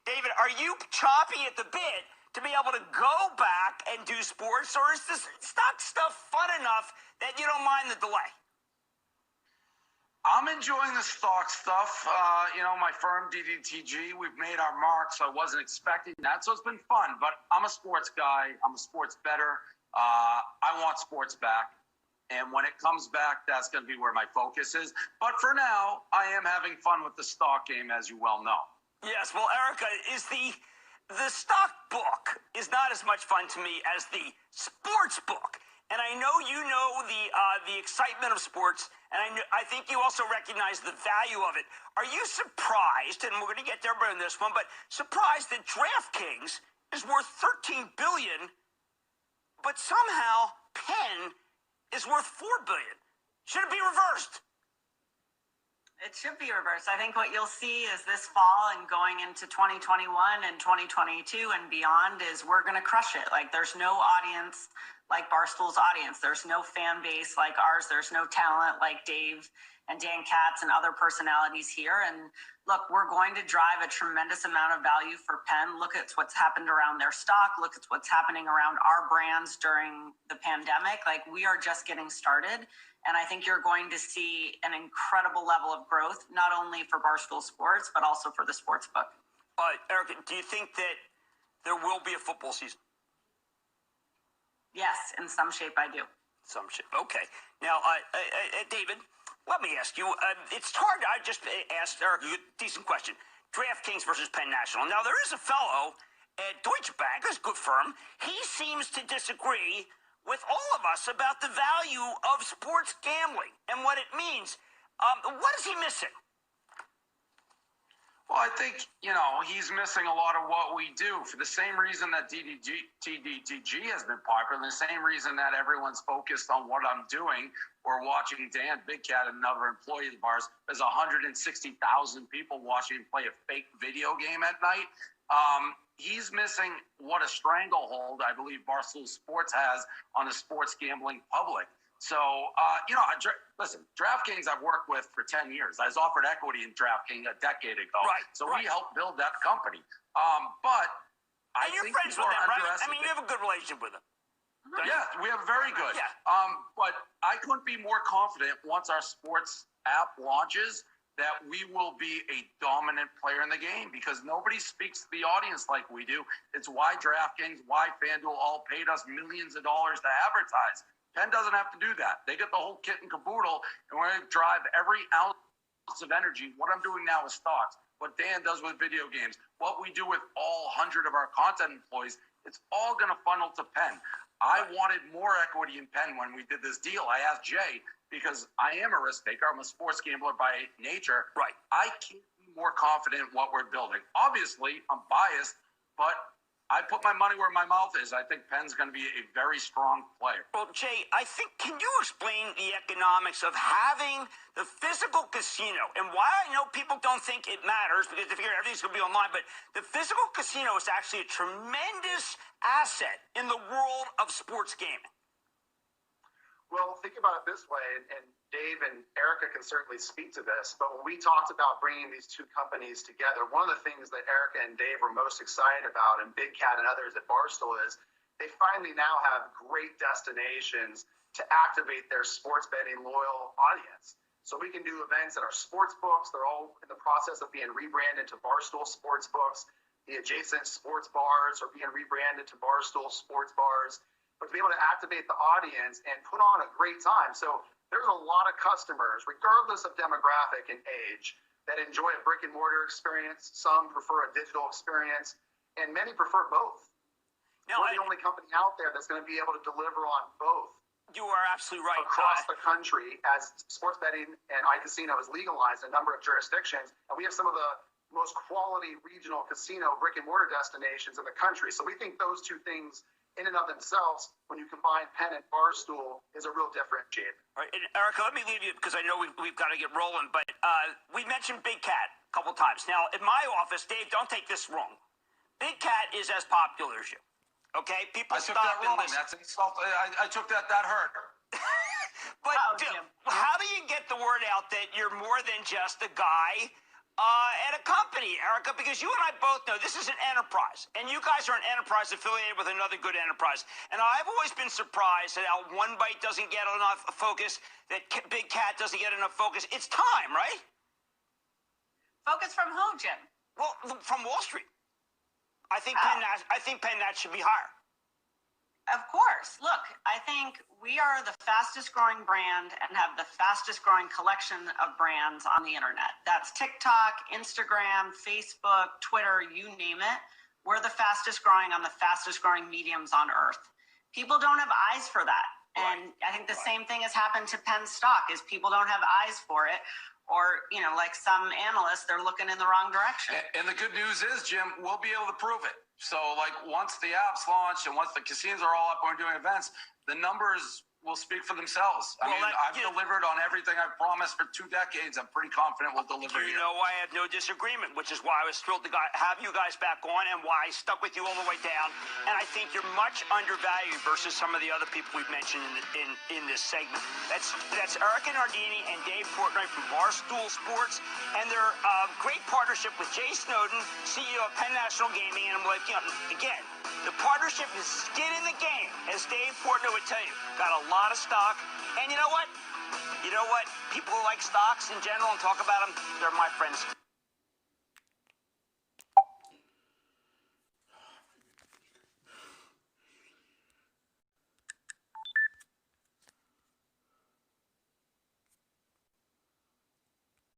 David, are you choppy at the bit to be able to go back and do sports, or is this stock stuff fun enough that you don't mind the delay? I'm enjoying the stock stuff. My firm, DDTG, we've made our marks. I wasn't expecting that, so it's been fun. But I'm a sports guy. I'm a sports bettor. I want sports back. And when it comes back, that's going to be where my focus is. But for now, I am having fun with the stock game, as you well know. Yes, well, Erica, is the stock book is not as much fun to me as the sports book. And I know you know the excitement of sports, and I think you also recognize the value of it. Are you surprised, and we're going to get there in this one, but surprised that DraftKings is worth $13 billion, but somehow Penn is worth $4 billion? Should it be reversed? It should be reversed. I think what you'll see is this fall and going into 2021 and 2022 and beyond is we're going to crush it. Like, there's no audience like Barstool's audience. There's no fan base like ours. There's no talent like Dave and Dan Katz and other personalities here. And look, we're going to drive a tremendous amount of value for Penn. Look at what's happened around their stock. Look at what's happening around our brands during the pandemic. Like, we are just getting started. And I think you're going to see an incredible level of growth, not only for Barstool Sports, but also for the sports book. Erica, do you think that there will be a football season? Yes, in some shape I do. Some shape, okay. Now, David, let me ask you, it's hard, I just asked Erica a decent question. DraftKings versus Penn National. Now, there is a fellow at Deutsche Bank, this good firm, he seems to disagree with all of us about the value of sports gambling and what it means. What is he missing? Well, I think, he's missing a lot of what we do for the same reason that DDTG has been popular, and the same reason that everyone's focused on what I'm doing or watching Dan, Big Cat, another employee of ours. There's 160,000 people watching him play a fake video game at night. He's missing what a stranglehold I believe Barstool Sports has on the sports gambling public. So, listen, DraftKings I've worked with for 10 years. I was offered equity in DraftKings a decade ago. Right. So we helped build that company. But I you're think friends with people them, are right? I mean, underestimating. you have a good relationship with them. Yeah, we have very good. Yeah. But I couldn't be more confident once our sports app launches that we will be a dominant player in the game, because nobody speaks to the audience like we do. It's why DraftKings, why FanDuel all paid us millions of dollars to advertise. Penn doesn't have to do that. They get the whole kit and caboodle, and we're going to drive every ounce of energy. What I'm doing now with stocks, what Dan does with video games, what we do with all 100 of our content employees, it's all going to funnel to Penn. I wanted more equity in Penn when we did this deal. I asked Jay, because I am a risk taker. I'm a sports gambler by nature. Right. I can't be more confident in what we're building. Obviously, I'm biased, but I put my money where my mouth is. I think Penn's going to be a very strong player. Well, Jay, can you explain the economics of having the physical casino and why I know people don't think it matters because they figure everything's going to be online, but the physical casino is actually a tremendous asset in the world of sports gaming. Well, think about it this way, and Dave and Erica can certainly speak to this, but when we talked about bringing these two companies together, one of the things that Erica and Dave were most excited about, and Big Cat and others at Barstool, is they finally now have great destinations to activate their sports betting loyal audience. So we can do events at our sports books. They're all in the process of being rebranded to Barstool Sports Books. The adjacent sports bars are being rebranded to Barstool Sports Bars. But to be able to activate the audience and put on a great time. So there's a lot of customers, regardless of demographic and age, that enjoy a brick and mortar experience. Some prefer a digital experience, and many prefer both. We're the only company out there that's going to be able to deliver on both. You are absolutely right. Across the country, as sports betting and iCasino is legalized in a number of jurisdictions, and we have some of the most quality regional casino brick and mortar destinations in the country. So we think those two things in and of themselves, when you combine Penn and Barstool, is a real differentiator. All right, and Erica, let me leave you because I know we've got to get rolling, but we mentioned Big Cat a couple times. Now, in my office, Dave, don't take this wrong. Big Cat is as popular as you. Okay? People I took stop that and wrong. listen. That's insult. I took that hurt. But how do you get the word out that you're more than just a guy At a company, Erica, because you and I both know this is an enterprise, and you guys are an enterprise affiliated with another good enterprise. And I've always been surprised at how One Bite doesn't get enough focus, that Big Cat doesn't get enough focus. It's time, right? Focus from who, Jim? Well, from Wall Street. I think Penn Nat should be higher. Of course. Look, I think we are the fastest growing brand and have the fastest growing collection of brands on the internet. That's TikTok, Instagram, Facebook, Twitter, you name it. We're the fastest growing on the fastest growing mediums on earth. People don't have eyes for that. And I think the same thing has happened to Penn stock is people don't have eyes for it. Or, you know, like some analysts, they're looking in the wrong direction. And the good news is, Jim, we'll be able to prove it. So, like, once the app's launched and once the casinos are all up and we're doing events, the numbers will speak for themselves. I mean, I've delivered on everything I've promised for 2 decades. I'm pretty confident we'll deliver. You know, I have no disagreement, which is why I was thrilled to have you guys back on and why I stuck with you all the way down. And I think you're much undervalued versus some of the other people we've mentioned in this segment. That's Erica Nardini and Dave Portnoy from Barstool Sports and their great partnership with Jay Snowden, CEO of Penn National Gaming. And I'm like, you know, again, the partnership is skin in the game, as Dave Portnoy would tell you. Got a lot of stock. And you know what? People who like stocks in general and talk about them, they're my friends.